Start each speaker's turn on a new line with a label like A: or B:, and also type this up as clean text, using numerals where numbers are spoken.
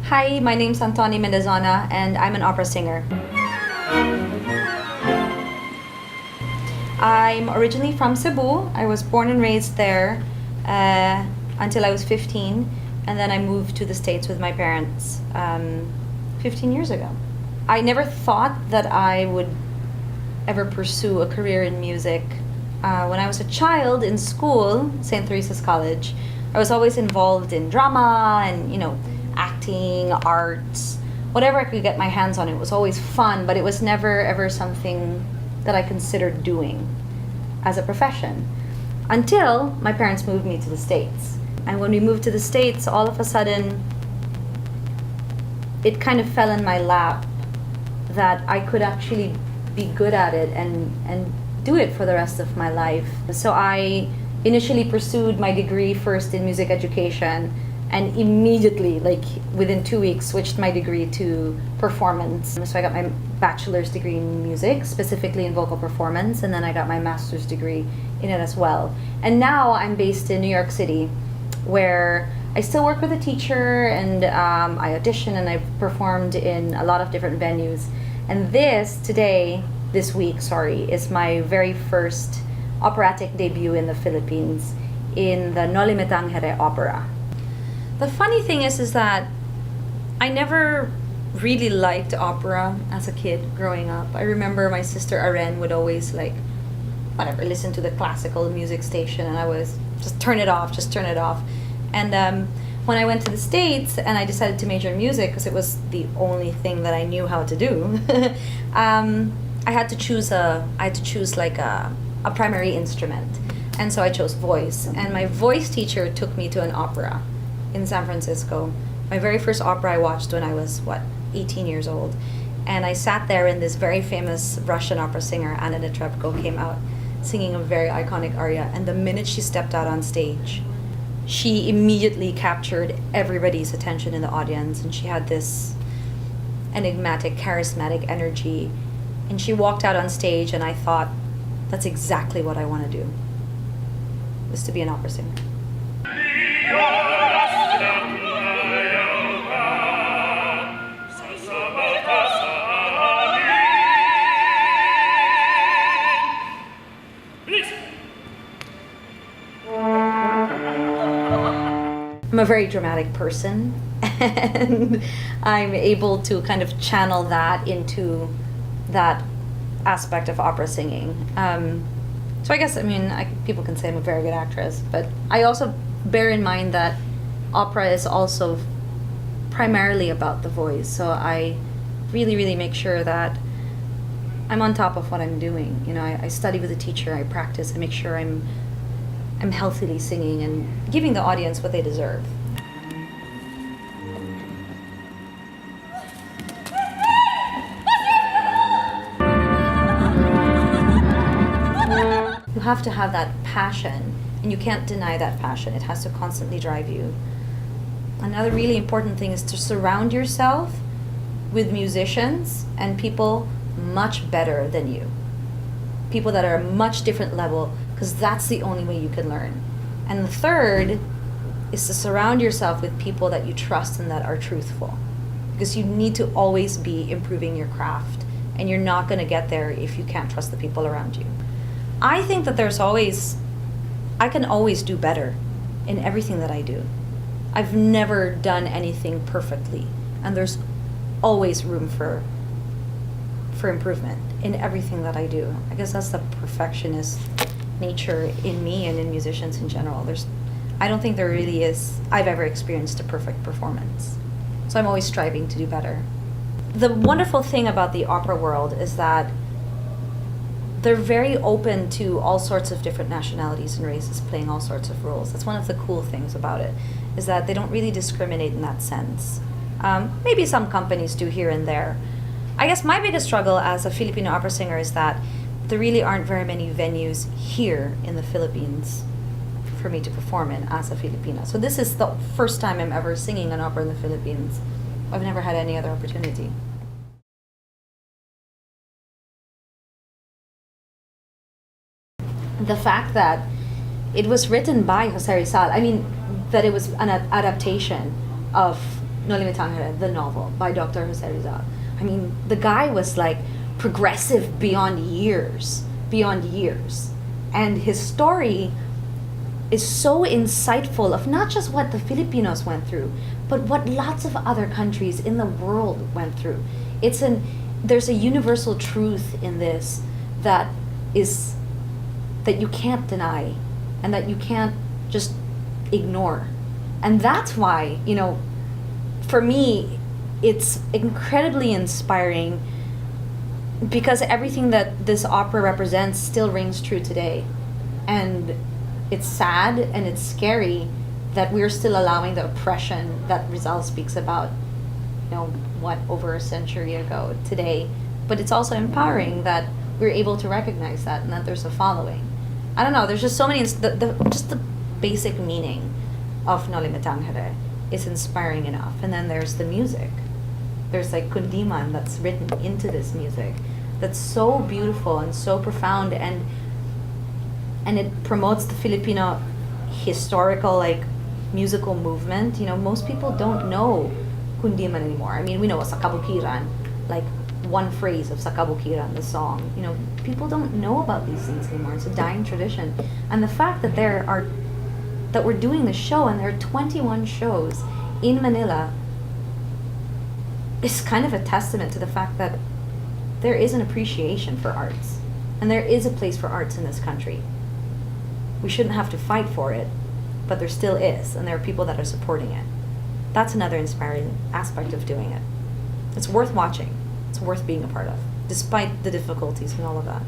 A: Hi, my name's Antoni Mendezona and I'm an opera singer. I'm originally from Cebu. I was born and raised there until I was 15, and then I moved to the States with my parents 15 years ago. I never thought that I would ever pursue a career in music. When I was a child in school, St. Teresa's College, I was always involved in drama and, acting, arts, whatever I could get my hands on. It was always fun, but it was never ever something that I considered doing as a profession until my parents moved me to the States. And when we moved to the States, all of a sudden it kind of fell in my lap that I could actually be good at it and do it for the rest of my life. So I initially pursued my degree first in music education, and immediately, within 2 weeks, switched my degree to performance. So I got my bachelor's degree in music, specifically in vocal performance, and then I got my master's degree in it as well. And now I'm based in New York City, where I still work with a teacher, and I audition and I've performed in a lot of different venues. And this week, is my very first operatic debut in the Philippines in the Noli Tangere opera. The funny thing is that I never really liked opera as a kid growing up. I remember my sister Aren would always listen to the classical music station, and I was just turn it off. And when I went to the States and I decided to major in music because it was the only thing that I knew how to do, I had to choose a primary instrument, and so I chose voice. And my voice teacher took me to an opera in San Francisco. My very first opera I watched when I was 18 years old, and I sat there, and this very famous Russian opera singer Anna Netrebko came out singing a very iconic aria, and the minute she stepped out on stage, she immediately captured everybody's attention in the audience, and she had this enigmatic, charismatic energy, and she walked out on stage, and I thought, that's exactly what I want to do, was to be an opera singer. I'm a very dramatic person, and I'm able to kind of channel that into that aspect of opera singing. So I guess, people can say I'm a very good actress, but I also bear in mind that opera is also primarily about the voice. So I really, really make sure that I'm on top of what I'm doing. I study with a teacher, I practice, I make sure I'm healthily singing and giving the audience what they deserve. You have to have that passion, and you can't deny that passion. It has to constantly drive you. Another really important thing is to surround yourself with musicians and people much better than you. People that are a much different level, because that's the only way you can learn. And the third is to surround yourself with people that you trust and that are truthful, because you need to always be improving your craft, and you're not going to get there if you can't trust the people around you. I think that I can always do better in everything that I do. I've never done anything perfectly, and there's always room for improvement in everything that I do. I guess that's the perfectionist nature in me and in musicians in general. I don't think there really is, I've ever experienced a perfect performance. So I'm always striving to do better. The wonderful thing about the opera world is that they're very open to all sorts of different nationalities and races playing all sorts of roles. That's one of the cool things about it, is that they don't really discriminate in that sense. Maybe some companies do here and there. I guess my biggest struggle as a Filipino opera singer is that there really aren't very many venues here in the Philippines for me to perform in as a Filipina. So this is the first time I'm ever singing an opera in the Philippines. I've never had any other opportunity. The fact that it was written by Jose Rizal, that it was an adaptation of Noli Tangere, the novel by Dr. Jose Rizal. I mean, the guy was like progressive beyond years, and his story is so insightful of not just what the Filipinos went through, but what lots of other countries in the world went through. There's a universal truth in this that you can't deny, and that you can't just ignore. And that's why, for me, it's incredibly inspiring, because everything that this opera represents still rings true today. And it's sad and it's scary that we're still allowing the oppression that Rizal speaks about, over a century ago today. But it's also empowering that we're able to recognize that and that there's a following. I don't know, there's just so many, just the basic meaning of Noli Tangere is inspiring enough. And then there's the music. There's like kundiman that's written into this music that's so beautiful and so profound, and it promotes the Filipino historical musical movement. Most people don't know kundiman anymore. I mean, we know Sakabukiran, like one phrase of Sakabukiran, the song. People don't know about these things anymore. It's a dying tradition. And the fact that that we're doing this show, and there are 21 shows in Manila, is kind of a testament to the fact that there is an appreciation for arts, and there is a place for arts in this country. We shouldn't have to fight for it, but there still is, and there are people that are supporting it. That's another inspiring aspect of doing it. It's worth watching. It's worth being a part of, despite the difficulties and all of that.